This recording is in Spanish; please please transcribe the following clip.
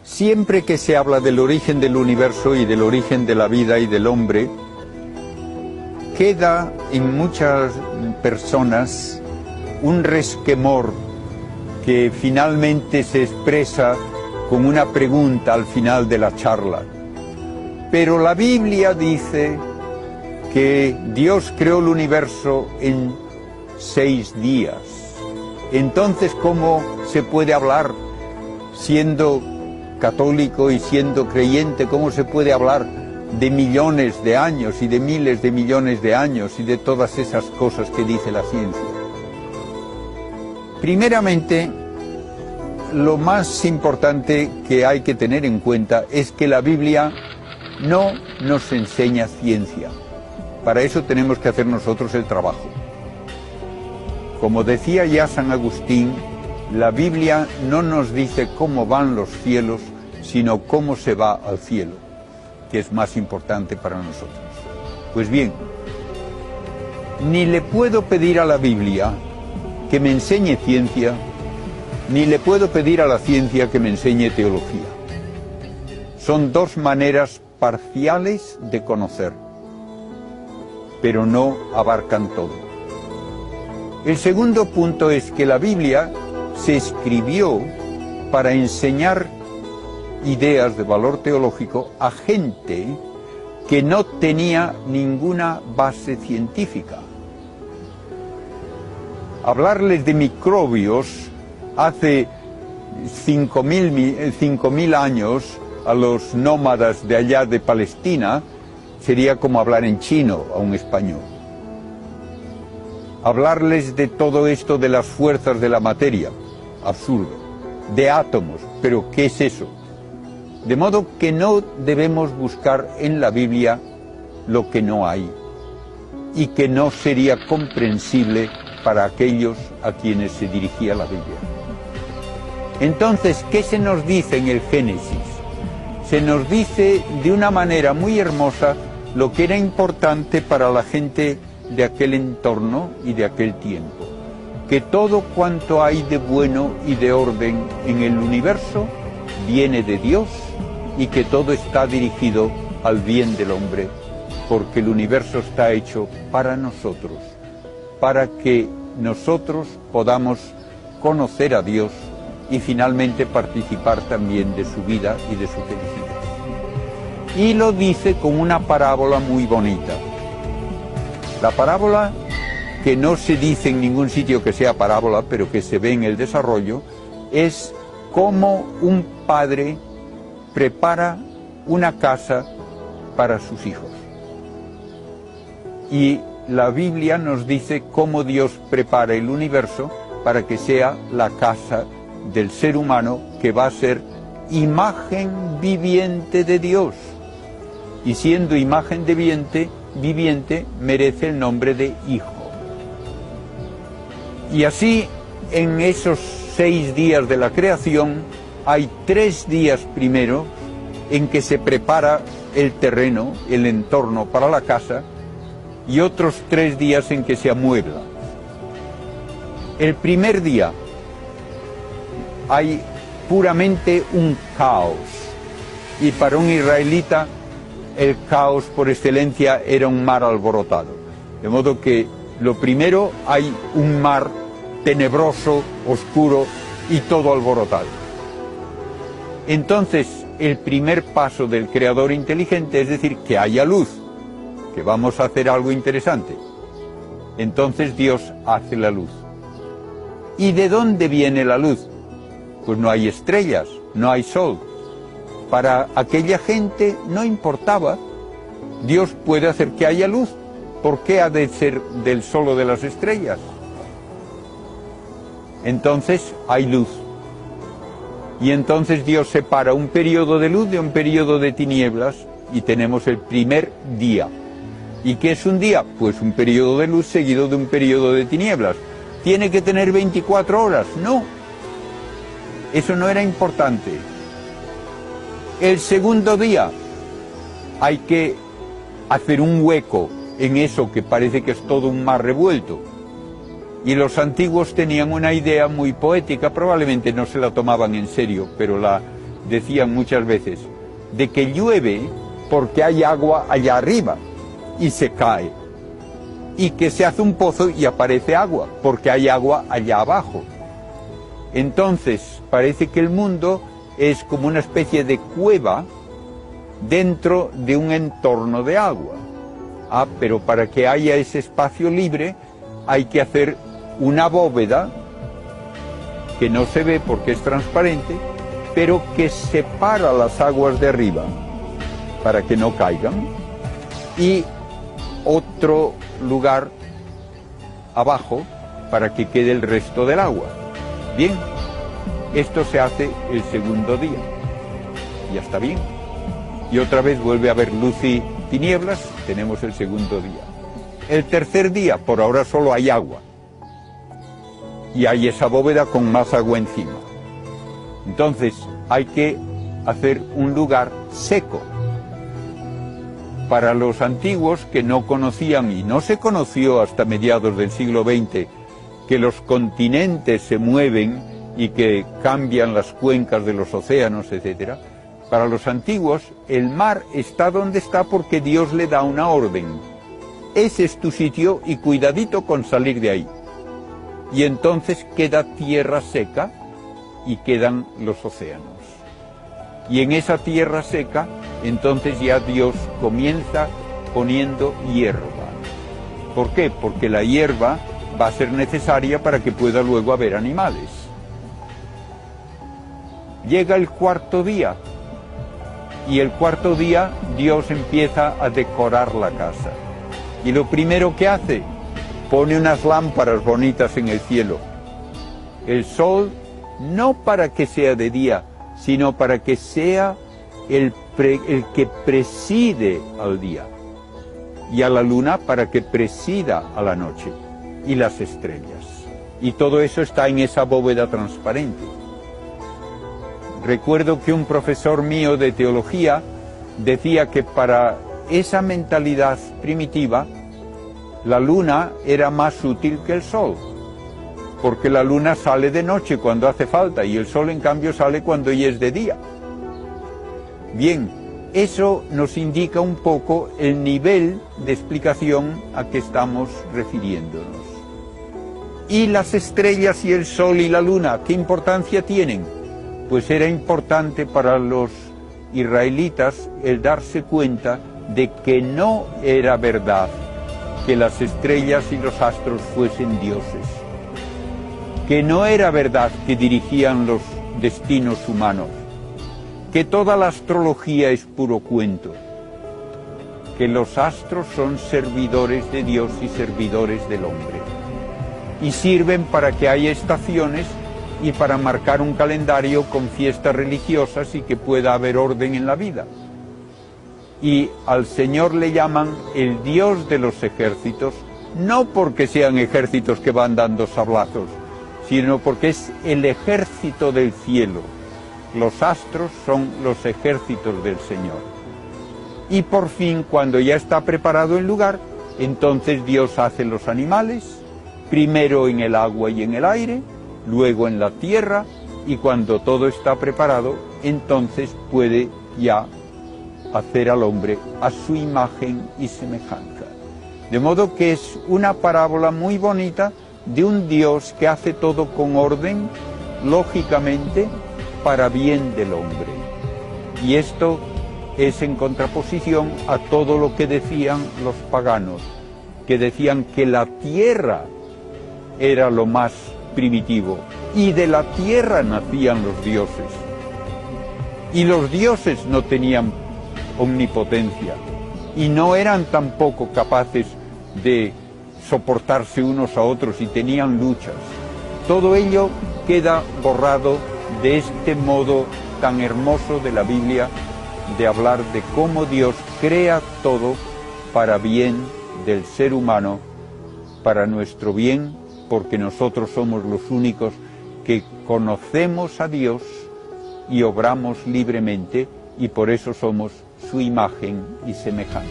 Siempre que se habla del origen del universo y del origen de la vida y del hombre, queda en muchas personas un resquemor que finalmente se expresa con una pregunta al final de la charla. Pero la Biblia dice que Dios creó el universo en 6 días. Entonces, ¿cómo se puede hablar, siendo católico y siendo creyente, cómo se puede hablar de millones de años y de miles de millones de años y de todas esas cosas que dice la ciencia? Primeramente, lo más importante que hay que tener en cuenta es que la Biblia no nos enseña ciencia. Para eso tenemos que hacer nosotros el trabajo. Como decía ya San Agustín, la Biblia no nos dice cómo van los cielos, sino cómo se va al cielo, que es más importante para nosotros. Pues bien, ni le puedo pedir a la Biblia que me enseñe ciencia, ni le puedo pedir a la ciencia que me enseñe teología. Son dos maneras parciales de conocer, pero no abarcan todo. El segundo punto es que la Biblia se escribió para enseñar ideas de valor teológico a gente que no tenía ninguna base científica. Hablarles de microbios hace 5.000 años a los nómadas de allá de Palestina sería como hablar en chino a un español. Hablarles de todo esto de las fuerzas de la materia, absurdo. De átomos, pero ¿qué es eso? De modo que no debemos buscar en la Biblia lo que no hay y que no sería comprensible para aquellos a quienes se dirigía la Biblia. Entonces, ¿qué se nos dice en el Génesis? Se nos dice de una manera muy hermosa lo que era importante para la gente de aquel entorno y de aquel tiempo, que todo cuanto hay de bueno y de orden en el universo viene de Dios y que todo está dirigido al bien del hombre, porque el universo está hecho para nosotros, para que nosotros podamos conocer a Dios y finalmente participar también de su vida y de su felicidad. Y lo dice con una parábola muy bonita. La parábola, que no se dice en ningún sitio que sea parábola, pero que se ve en el desarrollo, es cómo un padre prepara una casa para sus hijos. Y la Biblia nos dice cómo Dios prepara el universo para que sea la casa del ser humano, que va a ser imagen viviente de Dios. Y siendo imagen viviente, merece el nombre de hijo. Y así, en esos 6 días de la creación, hay 3 días primero en que se prepara el terreno, el entorno para la casa, y otros 3 días en que se amuebla. El primer día hay puramente un caos, y para un israelita el caos por excelencia era un mar alborotado. De modo que lo primero, hay un mar tenebroso, oscuro y todo alborotado. Entonces, el primer paso del creador inteligente es decir, que haya luz, que vamos a hacer algo interesante. Entonces Dios hace la luz. ¿Y de dónde viene la luz? Pues no hay estrellas, no hay sol. Para aquella gente no importaba. Dios puede hacer que haya luz. ¿Por qué ha de ser del sol o de las estrellas? Entonces hay luz. Y entonces Dios separa un periodo de luz de un periodo de tinieblas y tenemos el primer día. ¿Y qué es un día? Pues un periodo de luz seguido de un periodo de tinieblas. ¿Tiene que tener 24 horas? No. Eso no era importante. El segundo día hay que hacer un hueco en eso que parece que es todo un mar revuelto. Y los antiguos tenían una idea muy poética, probablemente no se la tomaban en serio, pero la decían muchas veces, de que llueve porque hay agua allá arriba y se cae, y que se hace un pozo y aparece agua porque hay agua allá abajo. Entonces parece que el mundo es como una especie de cueva dentro de un entorno de agua. Pero para que haya ese espacio libre hay que hacer una bóveda que no se ve porque es transparente, pero que separa las aguas de arriba para que no caigan, y otro lugar abajo para que quede el resto del agua. Bien, esto se hace el segundo día. Ya está bien. Y otra vez vuelve a haber luz y tinieblas, tenemos el segundo día. El tercer día, por ahora solo hay agua. Y hay esa bóveda con más agua encima. Entonces hay que hacer un lugar seco. Para los antiguos que no conocían, y no se conoció hasta mediados del siglo XX, que los continentes se mueven y que cambian las cuencas de los océanos, etc. Para los antiguos, el mar está donde está porque Dios le da una orden. Ese es tu sitio y cuidadito con salir de ahí. Y entonces queda tierra seca y quedan los océanos. Y en esa tierra seca, entonces ya Dios comienza poniendo hierba. ¿Por qué? Porque la hierba va a ser necesaria para que pueda luego haber animales. Llega el cuarto día, y el cuarto día Dios empieza a decorar la casa. Y lo primero que hace, pone unas lámparas bonitas en el cielo. El sol, no para que sea de día, sino para que sea el que preside al día. Y a la luna para que presida a la noche. Y las estrellas. Y todo eso está en esa bóveda transparente. Recuerdo que un profesor mío de teología decía que para esa mentalidad primitiva, la luna era más útil que el sol, porque la luna sale de noche cuando hace falta y el sol en cambio sale cuando ya es de día. Bien, eso nos indica un poco el nivel de explicación a que estamos refiriéndonos. ¿Y las estrellas y el sol y la luna, qué importancia tienen? Pues era importante para los israelitas el darse cuenta de que no era verdad que las estrellas y los astros fuesen dioses, que no era verdad que dirigían los destinos humanos, que toda la astrología es puro cuento, que los astros son servidores de Dios y servidores del hombre, y sirven para que haya estaciones y para marcar un calendario con fiestas religiosas y que pueda haber orden en la vida. Y al Señor le llaman el Dios de los ejércitos, no porque sean ejércitos que van dando sablazos, sino porque es el ejército del cielo. Los astros son los ejércitos del Señor. Y por fin, cuando ya está preparado el lugar, entonces Dios hace los animales, primero en el agua y en el aire, luego en la tierra, y cuando todo está preparado, entonces puede ya hacer al hombre a su imagen y semejanza. De modo que es una parábola muy bonita de un Dios que hace todo con orden, lógicamente, para bien del hombre. Y esto es en contraposición a todo lo que decían los paganos, que decían que la tierra era lo más primitivo, y de la tierra nacían los dioses. Y los dioses no tenían omnipotencia, y no eran tampoco capaces de soportarse unos a otros y tenían luchas. Todo ello queda borrado de este modo tan hermoso de la Biblia de hablar de cómo Dios crea todo para bien del ser humano, para nuestro bien, porque nosotros somos los únicos que conocemos a Dios y obramos libremente, y por eso somos su imagen y semejanza.